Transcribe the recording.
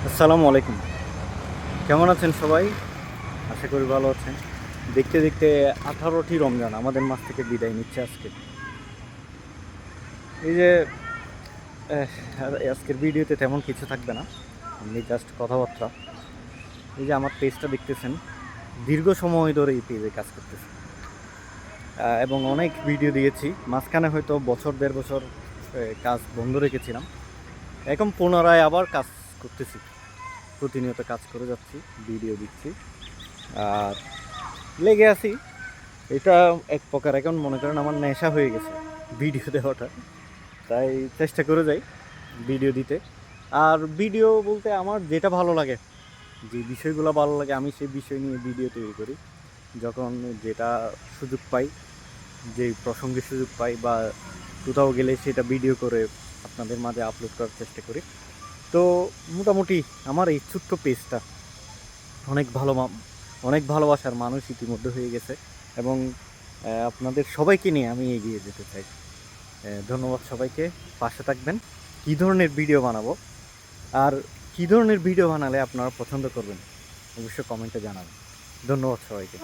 আসসালামু আলাইকুম। কেমন আছেন সবাই? আশা করি ভালো আছেন। দেখতে দেখতে 18টি রমজান আমাদের মাছ থেকে বিদায় নিচ্ছে আজকে। এই যে আহ, আজকের ভিডিওতে তেমন কিছু থাকবে না, এমনি জাস্ট কথাবার্তা। এই যে আমার পেজটা দেখতেছেন, দীর্ঘ সময় ধরে এই পেজে কাজ করতেছি এবং অনেক ভিডিও দিয়েছি। মাঝখানে হয়তো বছর দেড় বছর কাজ বন্ধ রেখেছিলাম। এখন পুনরায় আবার কাজ করতেছি, প্রতিনিয়ত কাজ করে যাচ্ছি, ভিডিও দিচ্ছি আর লেগে আছি। এটা এক প্রকার এখন মনে করেন আমার নেশা হয়ে গেছে ভিডিও দেওয়াটা। তাই চেষ্টা করে যাই ভিডিও দিতে। আর ভিডিও বলতে আমার যেটা ভালো লাগে, যে বিষয়গুলো ভালো লাগে আমি সেই বিষয় নিয়ে ভিডিও তৈরি করি। যখন যেটা সুযোগ পাই, যে প্রসঙ্গে সুযোগ পাই বা কোথাও গেলে সেটা ভিডিও করে আপনাদের মাঝে আপলোড করার চেষ্টা করি। তো মোটামুটি আমার এই ছোট্ট পেজটা অনেক অনেক ভালোবাসার মানুষ ইতিমধ্যে হয়ে গেছে এবং আপনাদের সবাইকে নিয়ে আমি এগিয়ে যেতে চাই। ধন্যবাদ সবাইকে। পাশে থাকবেন। কী ধরনের ভিডিও বানাবো আর কী ধরনের ভিডিও বানালে আপনারা পছন্দ করবেন অবশ্যই কমেন্টে জানাবেন। ধন্যবাদ সবাইকে।